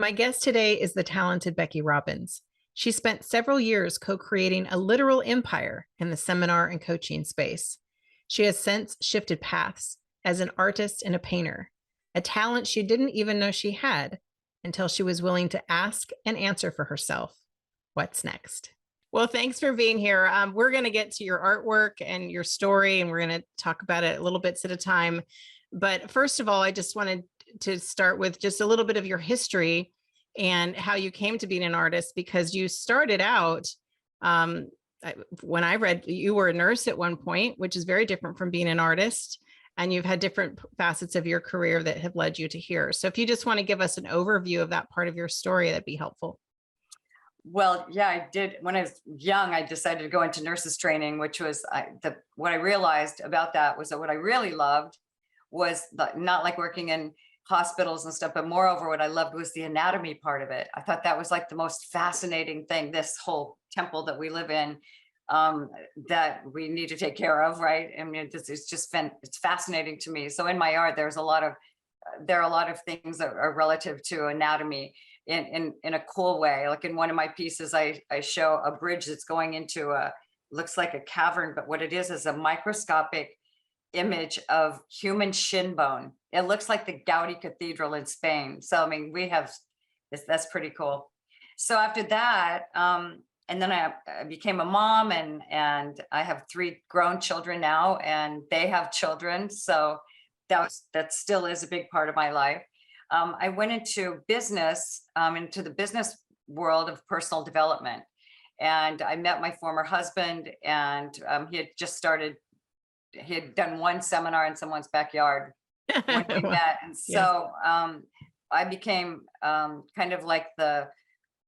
My guest today is the talented Becky Robbins. She spent several years co-creating a literal empire in the seminar and coaching space. She has since shifted paths as an artist and a painter, a talent she didn't even know she had until she was willing to ask and answer for herself. What's next? Well, thanks for being here. We're going to get to your artwork and your story, and we're going to talk about it little bits at a time. But first of all, I just wanted to start with just a little bit of your history and how you came to being an artist, because you started out, when I read, you were a nurse at one point, which is very different from being an artist. And you've had different facets of your career that have led you to here. So if you just want to give us an overview of that part of your story, that'd be helpful. Well, yeah, I did. When I was young, I decided to go into nurses training, which was what I realized about that was that what I really loved was not like working in hospitals and stuff, but moreover, what I loved was the anatomy part of it. I thought that was like the most fascinating thing, this whole temple that we live in, that we need to take care of, right? I mean, it's fascinating to me. So in my art, there are a lot of things that are relative to anatomy in a cool way. Like in one of my pieces, I show a bridge that's going into looks like a cavern, but what it is a microscopic image of human shin bone. It looks like the Gaudi Cathedral in Spain. So, I mean, that's pretty cool. So after that, and then I became a mom, and I have 3 grown children now, and they have children. So that still is a big part of my life. I went into business, into the business world of personal development. And I met my former husband, and he had done one seminar in someone's backyard when we met. And so I became kind of like the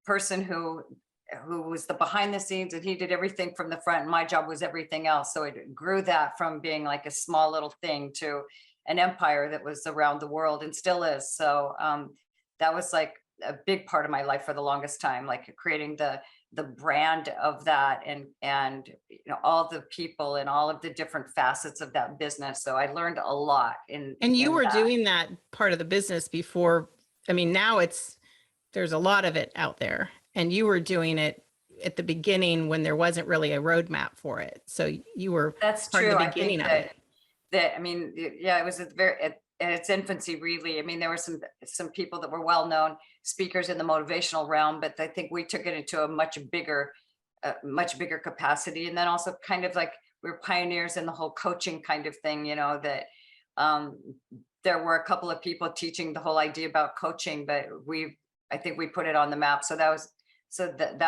person who was the behind the scenes, and he did everything from the front, and my job was everything else. So it grew that from being like a small little thing to an empire that was around the world and still is. So that was like a big part of my life for the longest time, like creating the brand of that, and all the people and all of the different facets of that business. So I learned a lot and you were that. doing that part of the business before. I mean, now there's a lot of it out there, and you were doing it at the beginning when there wasn't really a roadmap for it. So you were That's part true. of the I beginning think of it. I mean, yeah, it was in its infancy, really. I mean, there were some people that were well-known speakers in the motivational realm, but I think we took it into a much bigger capacity. And then also kind of like we were pioneers in the whole coaching kind of thing, that there were a couple of people teaching the whole idea about coaching, but I think we put it on the map. So that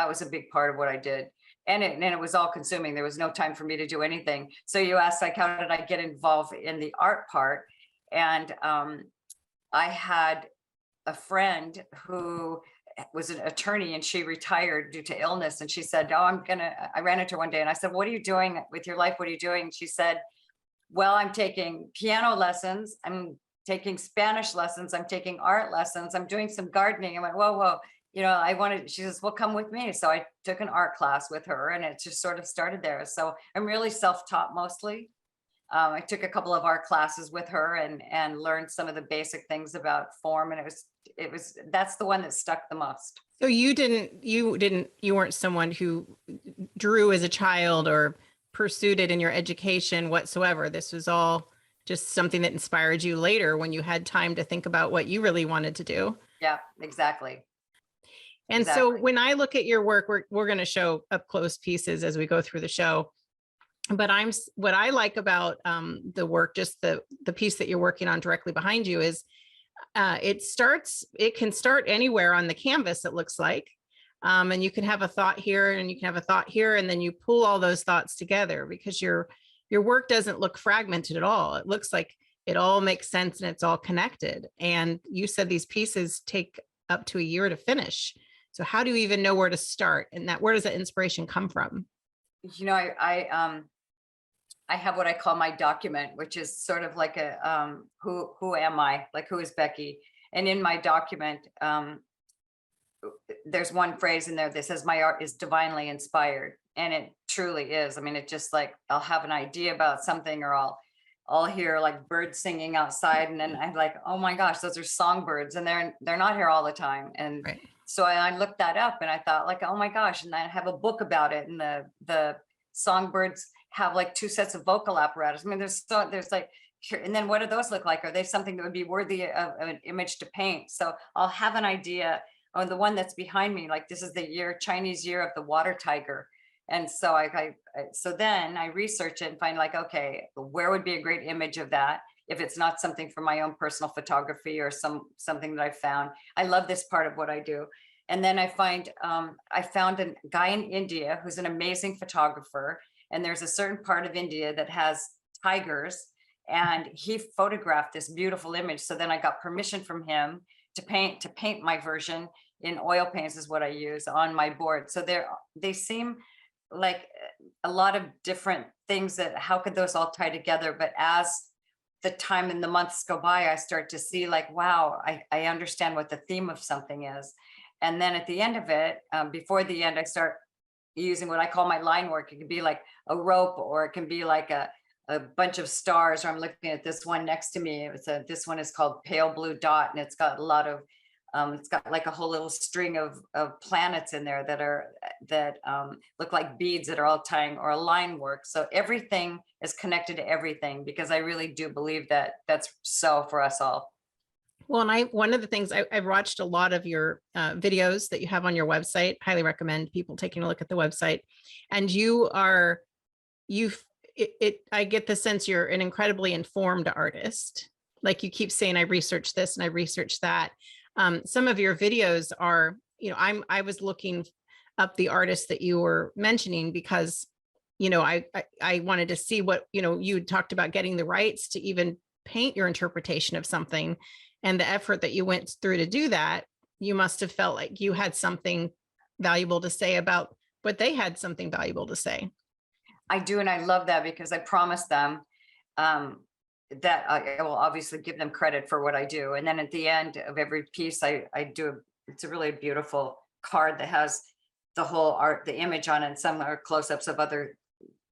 was a big part of what I did. And it was all consuming. There was no time for me to do anything. So you asked, like, how did I get involved in the art part? And I had a friend who was an attorney, and she retired due to illness. And she said, I ran into her one day, and I said, what are you doing with your life? What are you doing? And she said, well, I'm taking piano lessons. I'm taking Spanish lessons. I'm taking art lessons. I'm doing some gardening. I went, whoa. She says, well, come with me. So I took an art class with her, and it just sort of started there. So I'm really self-taught mostly. I took a couple of art classes with her and learned some of the basic things about form. And that's the one that stuck the most. So you weren't someone who drew as a child or pursued it in your education whatsoever. This was all just something that inspired you later when you had time to think about what you really wanted to do. Yeah, exactly. And so when I look at your work, we're going to show up close pieces as we go through the show. But what I like about the work, just the piece that you're working on directly behind you, is it can start anywhere on the canvas, it looks like. And you can have a thought here, and you can have a thought here, and then you pull all those thoughts together, because your work doesn't look fragmented at all. It looks like it all makes sense and it's all connected. And you said these pieces take up to a year to finish. So how do you even know where to start? And where does that inspiration come from? I have what I call my document, which is sort of like a who am I? Like, who is Becky? And in my document, there's one phrase in there that says my art is divinely inspired, and it truly is. I mean, it just like I'll have an idea about something, or I'll I'll hear like birds singing outside, and then I'm like, oh my gosh, those are songbirds, and they're not here all the time. And Right. so I looked that up, and I thought like, oh my gosh, and I have a book about it, and the songbirds have like 2 sets of vocal apparatus. I mean, there's like, and then what do those look like? Are they something that would be worthy of an image to paint? So I'll have an idea. Oh, the one that's behind me, like this is the Chinese year of the water tiger. And so so then I research it and find like, okay, where would be a great image of that? If it's not something for my own personal photography or something that I found. I love this part of what I do. And then I found a guy in India who's an amazing photographer. And there's a certain part of India that has tigers, and he photographed this beautiful image. So then I got permission from him to paint my version in oil paints, is what I use on my board. So they seem like a lot of different things that how could those all tie together? But as the time and the months go by, I start to see like, wow, I understand what the theme of something is. And then at the end of it, before the end, I start using what I call my line work. It can be like a rope, or it can be like a bunch of stars, or I'm looking at this one next to me. This one is called Pale Blue Dot, and it's got a lot of, it's got like a whole little string of planets in there that look like beads that are all tying, or a line work. So everything is connected to everything, because I really do believe that that's so for us all. Well, and one of the things I've watched a lot of your videos that you have on your website. Highly recommend people taking a look at the website. And I get the sense you're an incredibly informed artist. Like you keep saying, I researched this and I researched that. Some of your videos are, I was looking up the artists that you were mentioning because, I wanted to see what, you talked about getting the rights to even paint your interpretation of something, and the effort that you went through to do that. You must have felt like you had something valuable to say about what they had something valuable to say. I do, and I love that, because I promised them that I will obviously give them credit for what I do. And then at the end of every piece, I do, it's a really beautiful card that has the whole art, the image on it, and some are close-ups of other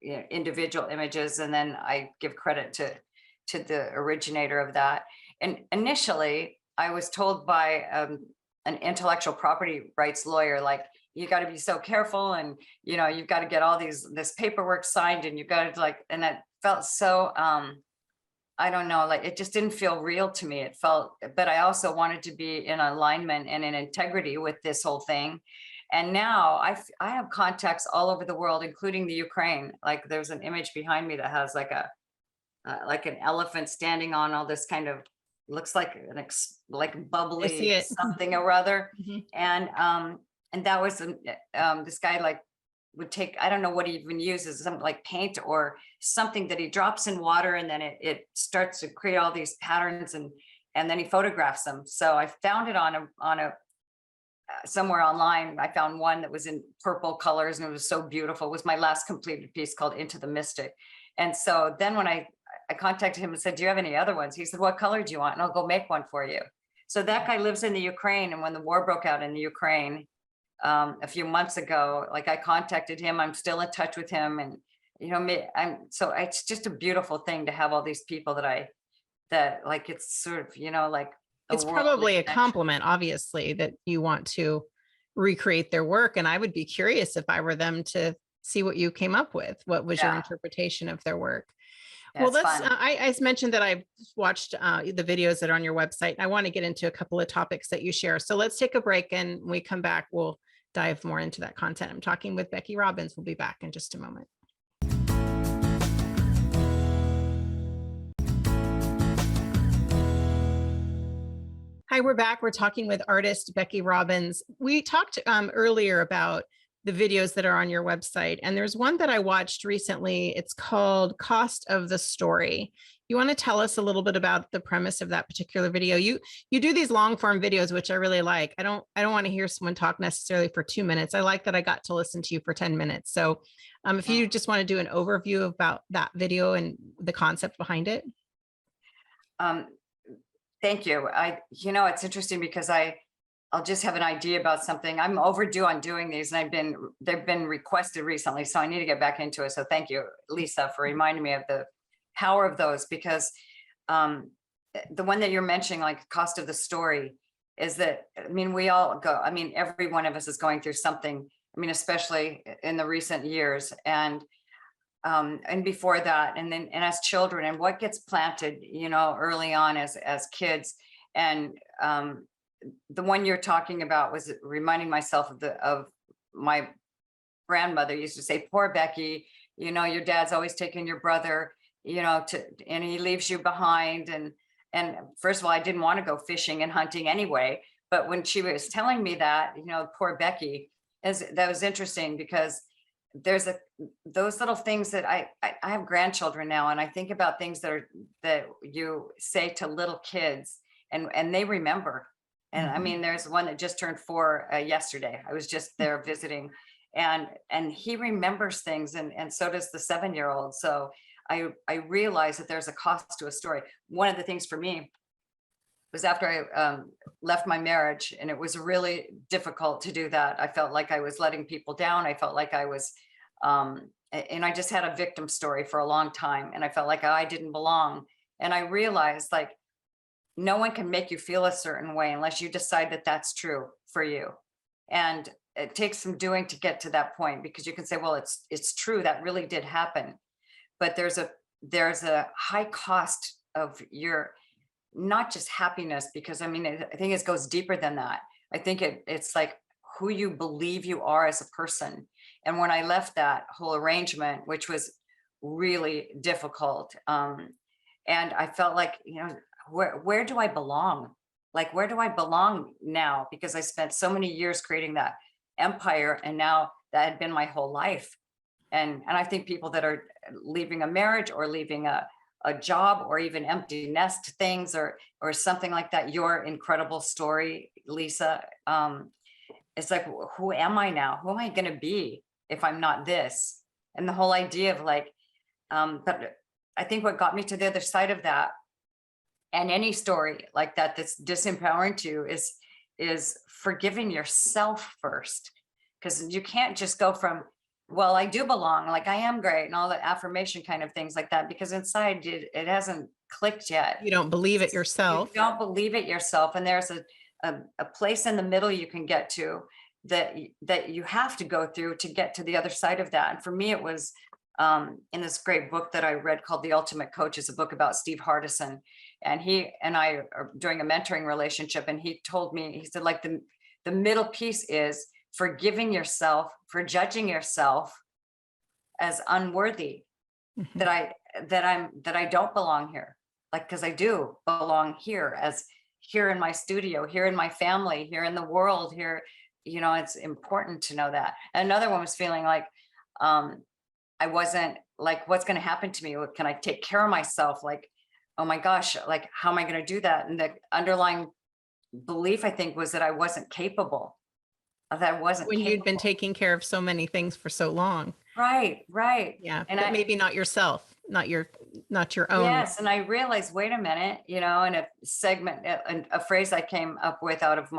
individual images. And then I give credit to the originator of that. And initially, I was told by an intellectual property rights lawyer, like, you got to be so careful, and you've got to get all this paperwork signed, and you've got to like, and it felt so I don't know, like it just didn't feel real to me. It felt, but I also wanted to be in alignment and in integrity with this whole thing. And now I have contacts all over the world, including the Ukraine. Like there's an image behind me that has like like an elephant standing on all this kind of, looks like like bubbly something or other. Mm-hmm. And that was this guy like would take, I don't know what he even uses, something like paint or something that he drops in water, and then it starts to create all these patterns, and then he photographs them. So I found it on a somewhere online. I found one that was in purple colors, and it was so beautiful. It was my last completed piece called Into the Mystic. And so then when I contacted him and said, do you have any other ones? He said, what color do you want? And I'll go make one for you. So that guy lives in the Ukraine. And when the war broke out in the Ukraine a few months ago, like I contacted him, I'm still in touch with him. And, so it's just a beautiful thing to have all these people that like, it's sort of, like, it's probably a compliment, obviously, that you want to recreate their work. And I would be curious if I were them to see what you came up with. What was your interpretation of their work? Well, I mentioned that I've watched the videos that are on your website. I want to get into a couple of topics that you share. So let's take a break, and when we come back, we'll dive more into that content. I'm talking with Becky Robbins. We'll be back in just a moment. Hi, we're back. We're talking with artist Becky Robbins. We talked earlier about the videos that are on your website, and there's one that I watched recently. It's called Cost of the Story. You want to tell us a little bit about the premise of that particular video? You do these long form videos, which I really like. I don't want to hear someone talk necessarily for 2 minutes. I like that I got to listen to you for 10 minutes. So if you just want to do an overview about that video and the concept behind it. Thank you. It's interesting because I'll just have an idea about something. I'm overdue on doing these, and they've been requested recently, so I need to get back into it. So thank you, Lisa, for reminding me of power of those, because the one that you're mentioning, like cost of the story, is that, I mean, we all go, I mean, every one of us is going through something. I mean, especially in the recent years, and before that, and then, and as children, and what gets planted, you know, early on as kids. And the one you're talking about was reminding myself of my grandmother used to say, poor Becky, you know, your dad's always taking your brother, you know, and he leaves you behind. And first of all, I didn't want to go fishing and hunting anyway. But when she was telling me that, you know, poor Becky, that was interesting, because there's those little things that I have grandchildren now, and I think about things that you say to little kids, and they remember. And I mean, there's one that just turned 4 yesterday. I was just there visiting, and he remembers things, and so does the 7-year-old. So I realize that there's a cost to a story. One of the things for me was after I left my marriage, and it was really difficult to do that. I felt like I was letting people down. I felt like I was, and I just had a victim story for a long time, and I felt like I didn't belong. And I realized, like, no one can make you feel a certain way unless you decide that that's true for you. And it takes some doing to get to that point, because you can say, well, it's true, that really did happen. But there's a high cost of your, not just happiness, because I mean, I think it goes deeper than that. I think it's like who you believe you are as a person. And when I left that whole arrangement, which was really difficult, and I felt like, you know, where do I belong? Like, where do I belong now? Because I spent so many years creating that empire, and now that had been my whole life. And I think people that are leaving a marriage, or leaving a job, or even empty nest things, or something like that, your incredible story, Lisa, it's like, who am I now? Who am I going to be if I'm not this? And the whole idea of like, but I think what got me to the other side of that, and any story like that that's disempowering to you, is forgiving yourself first. Because you can't just go from, well, I do belong, like I am great, and all the affirmation kind of things like that, because inside it hasn't clicked yet. You don't believe it You yourself. don't believe it yourself. And there's a place in the middle you can get to, that you have to go through to get to the other side of that. And for me, it was in this great book that I read called The Ultimate Coach. Is a book about Steve Hardison. And he and I are doing a mentoring relationship. And he told me, he said, like, the middle piece is forgiving yourself for judging yourself as unworthy, that I don't belong here. Like, because I do belong here, as here in my studio, here in my family, here in the world, here, you know, it's important to know that. And another one was feeling like, I wasn't, like, what's going to happen to me? Can I take care of myself? Like, oh my gosh, like, how am I going to do that? And the underlying belief, I think, was that I wasn't capable. That I wasn't When you'd been capable. taking care of so many things for so long. Right. Yeah. And But maybe not yourself, not your own. yes, and I realized, wait a minute, you know, in a segment, a phrase I came up with out of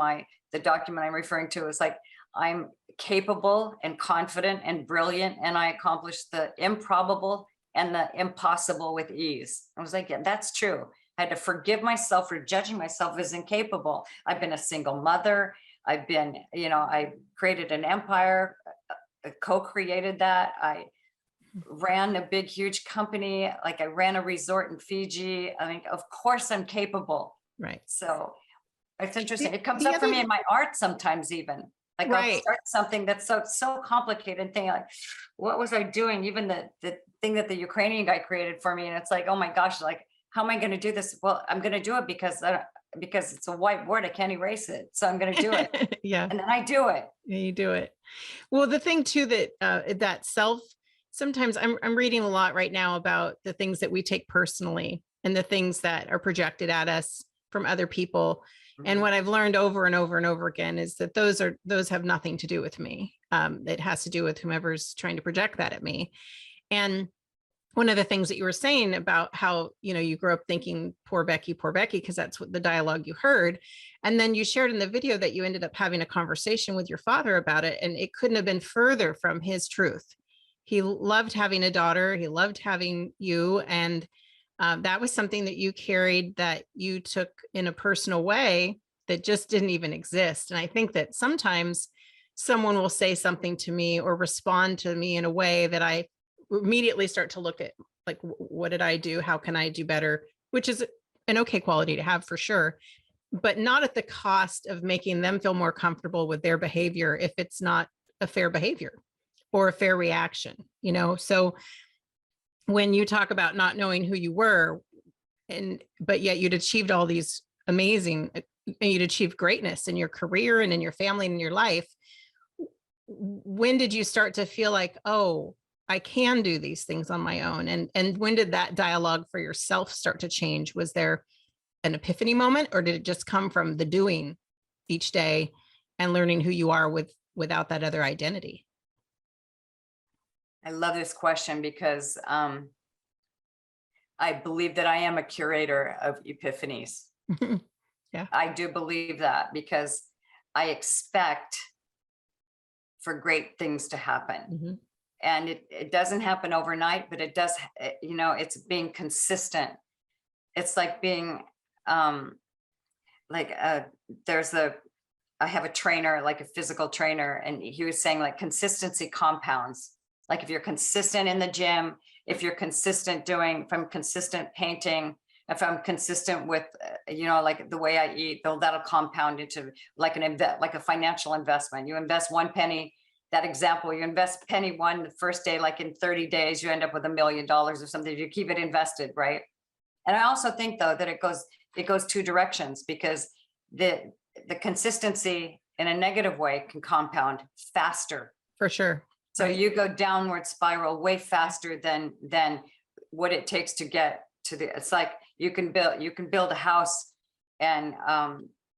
the document I'm referring to is like, I'm capable and confident and brilliant, and I accomplished the improbable and the impossible with ease. I was like, yeah, that's true. I had to forgive myself for judging myself as incapable. I've been a single mother. I've been, you know, I created an empire, co-created that. I ran a big, huge company. Like, I ran a resort in Fiji. I mean, of course I'm capable. Right. So it's interesting. It comes the up for other- me in my art sometimes, even. Like, I'll Right. start something that's so complicated, and think like, what was I doing? Even the thing that the Ukrainian guy created for me. And it's like, oh my gosh, like, how am I going to do this? Well, I'm going to do it because it's a whiteboard. I can't erase it. So I'm going to do it. Yeah. And then I do it. Yeah, you do it. Well, the thing too, that self, sometimes I'm reading a lot right now about the things that we take personally, and the things that are projected at us from other people. And what I've learned over and over and over again is that those have nothing to do with me. It has to do with whomever's trying to project that at me. And one of the things that you were saying about how, you know, you grew up thinking poor Becky, because that's what the dialogue you heard. And then you shared in the video that you ended up having a conversation with your father about it. And it couldn't have been further from his truth. He loved having a daughter. He loved having you. And That was something that you carried, that you took in a personal way that just didn't even exist. And I think that sometimes someone will say something to me or respond to me in a way that I immediately start to look at, like, what did I do? How can I do better? Which is an okay quality to have for sure, but not at the cost of making them feel more comfortable with their behavior if it's not a fair behavior or a fair reaction, you know? So when you talk about not knowing who you were, but yet you'd achieved all these amazing, you'd achieved greatness in your career and in your family and in your life. When did you start to feel like, oh, I can do these things on my own? And when did that dialogue for yourself start to change? Was there an epiphany moment, or did it just come from the doing each day and learning who you are without that other identity? I love this question because I believe that I am a curator of epiphanies. Yeah. I do believe that because I expect for great things to happen. Mm-hmm. And it doesn't happen overnight, but it does, you know, it's being consistent. It's like being like I have a trainer, like a physical trainer, and he was saying like consistency compounds. Like if you're consistent in the gym, if you're consistent if I'm consistent painting, if I'm consistent with, you know, like the way I eat, that'll compound into like like a financial investment. You invest 1 penny, that example, you invest penny one the first day, like in 30 days, you end up with $1 million or something. You keep it invested, right? And I also think though that it goes two directions, because the consistency in a negative way can compound faster. For sure. So you go downward spiral way faster than what it takes to get to it's like you can build a house and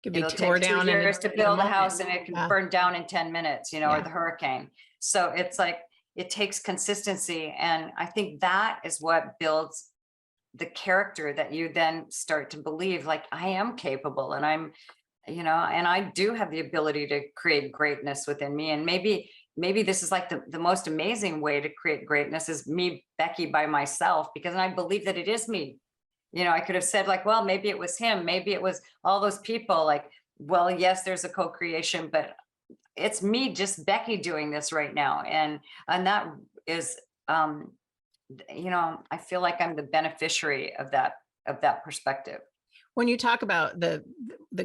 it'll take 2 years to build a house, and it can burn down in 10 minutes, you know, or the hurricane. So it's like, it takes consistency. And I think that is what builds the character that you then start to believe, like, I am capable, and I'm, you know, and I do have the ability to create greatness within me. And maybe this is like the most amazing way to create greatness is me, Becky, by myself, because I believe that it is me. You know, I could have said like, well, maybe it was him, maybe it was all those people. Like, well, yes, there's a co-creation, but it's me, just Becky, doing this right now. And that is, you know, I feel like I'm the beneficiary of that perspective. When you talk about the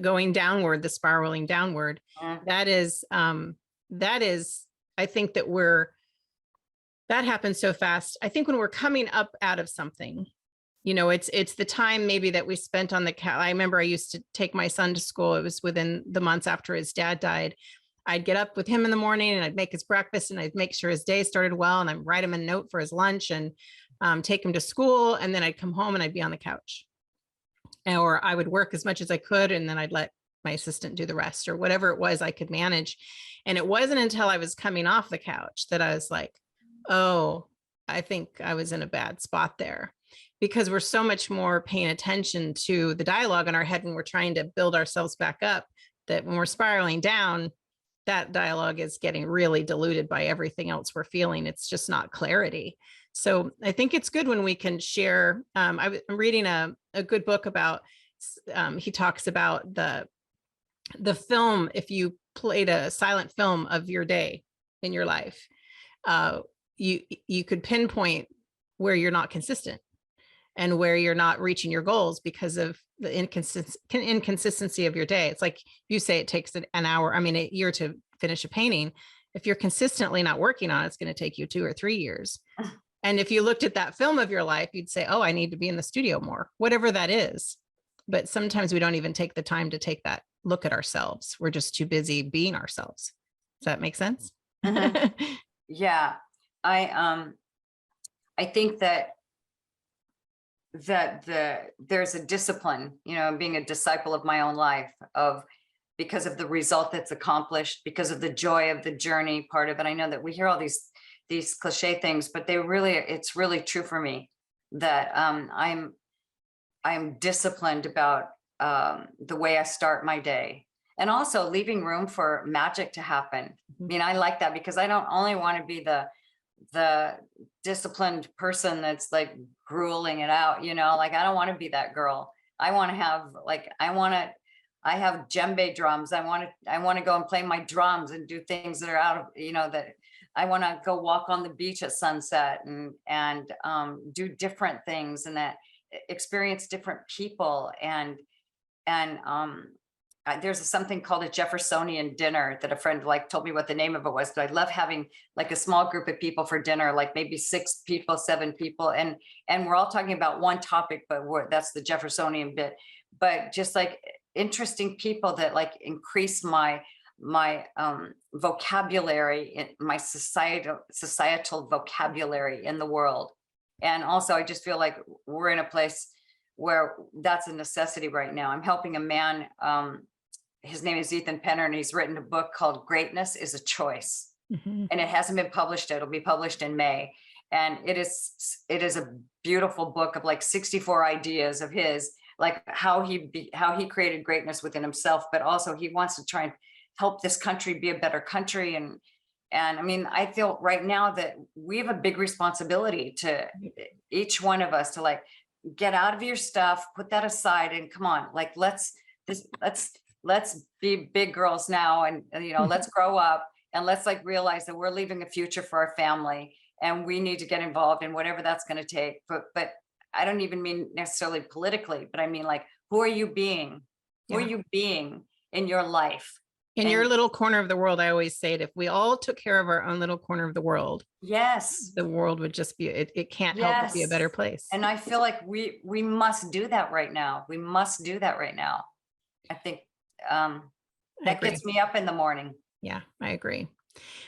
going downward, the spiraling downward, that is, I think that that happens so fast. I think when we're coming up out of something, you know, it's the time maybe that we spent on the couch. I remember I used to take my son to school. It was within the months after his dad died. I'd get up with him in the morning and I'd make his breakfast and I'd make sure his day started well. And I'd write him a note for his lunch and take him to school. And then I'd come home and I'd be on the couch, or I would work as much as I could. And then I'd let my assistant do the rest, or whatever it was I could manage. And it wasn't until I was coming off the couch that I was like, oh, I think I was in a bad spot there, because we're so much more paying attention to the dialogue in our head when we're trying to build ourselves back up, that when we're spiraling down, that dialogue is getting really diluted by everything else we're feeling. It's just not clarity. So I think it's good when we can share. I'm reading a good book about, he talks about the film. If you played a silent film of your day in your life, you could pinpoint where you're not consistent and where you're not reaching your goals because of the inconsistency of your day. It's like you say, it takes an hour, a year to finish a painting. If you're consistently not working on it, it's going to take you 2 or 3 years. And if you looked at that film of your life, you'd say, oh, I need to be in the studio more, whatever that is. But sometimes we don't even take the time to take that look at ourselves. We're just too busy being ourselves. Does that make sense? Mm-hmm. Yeah. I think that there's a discipline, you know, being a disciple of my own life, because of the result that's accomplished, because of the joy of the journey part of it. I know that we hear all these cliche things, but it's really true for me that I'm disciplined about the way I start my day, and also leaving room for magic to happen. I mean, I like that, because I don't only want to be the disciplined person that's like grueling it out, like I don't want to be that girl. I want to have like, I have djembe drums. I want to go and play my drums and do things that are out of, that I want to go walk on the beach at sunset and do different things and that experience different people. And there's something called a Jeffersonian dinner that a friend like told me what the name of it was, but I love having like a small group of people for dinner, like maybe 6 people, 7 people. And we're all talking about one topic, but that's the Jeffersonian bit, but just like interesting people that like increase my vocabulary, my societal vocabulary in the world. And also I just feel like we're in a place where that's a necessity right now. I'm helping a man, his name is Ethan Penner, and he's written a book called Greatness is a Choice. And it hasn't been published. It'll be published in May. And it is a beautiful book of like 64 ideas of his, like how he created greatness within himself, but also he wants to try and help this country be a better country. And I mean, I feel right now that we have a big responsibility to each one of us to like get out of your stuff, put that aside, and come on, like let's be big girls now, and let's grow up, and let's like realize that we're leaving a future for our family, and we need to get involved in whatever that's going to take. But I don't even mean necessarily politically, but I mean like, who are you being? Who are you being in your life? In your little corner of the world, I always say it, if we all took care of our own little corner of the world, yes, the world would just be, it can't help but be a better place. And I feel like we must do that right now. We must do that right now. I think that gets me up in the morning. Yeah, I agree.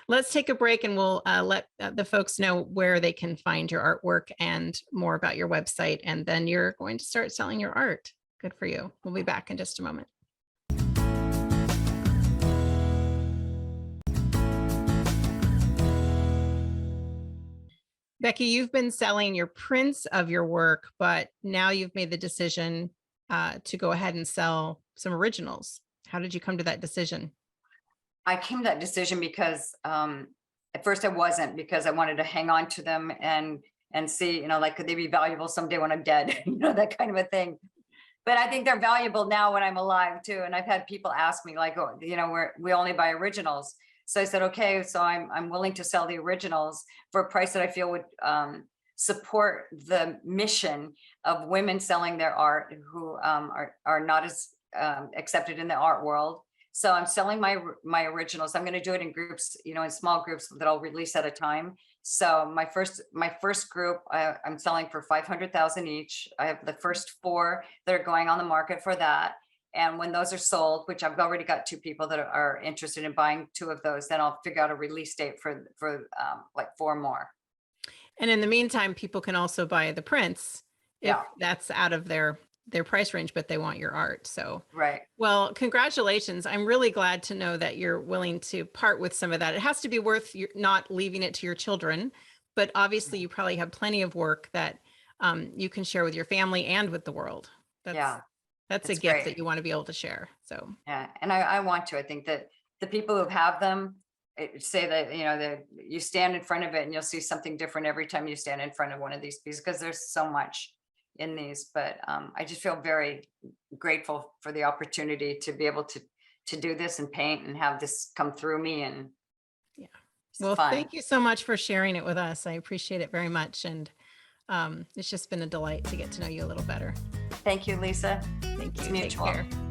Let's take a break and we'll let the folks know where they can find your artwork and more about your website. And then you're going to start selling your art. Good for you. We'll be back in just a moment. Becky, you've been selling your prints of your work, but now you've made the decision to go ahead and sell some originals. How did you come to that decision? I came to that decision because at first I wasn't, because I wanted to hang on to them and see, like, could they be valuable someday when I'm dead? That kind of a thing. But I think they're valuable now when I'm alive too. And I've had people ask me like, oh, we only buy originals. So I said, okay, so I'm willing to sell the originals for a price that I feel would support the mission of women selling their art who are not as accepted in the art world. So I'm selling my originals. I'm going to do it in groups, in small groups that I'll release at a time. So my first group, I'm selling for 500,000 each. I have the first 4 that are going on the market for that. And when those are sold, which I've already got 2 people that are interested in buying 2 of those, then I'll figure out a release date for like 4 more. And in the meantime, people can also buy the prints if that's out of their price range, but they want your art. So, right. Well, congratulations. I'm really glad to know that you're willing to part with some of that. It has to be worth not leaving it to your children, but obviously you probably have plenty of work that you can share with your family and with the world. That's a gift great. That you want to be able to share. So, yeah. And I want to, I think that the people who have them say that, that you stand in front of it and you'll see something different every time you stand in front of one of these pieces, because there's so much in these. But I just feel very grateful for the opportunity to be able to do this and paint and have this come through me. And well, thank you so much for sharing it with us. I appreciate it very much. And it's just been a delight to get to know you a little better. Thank you, Lisa. Thank you. It's mutual. Take care.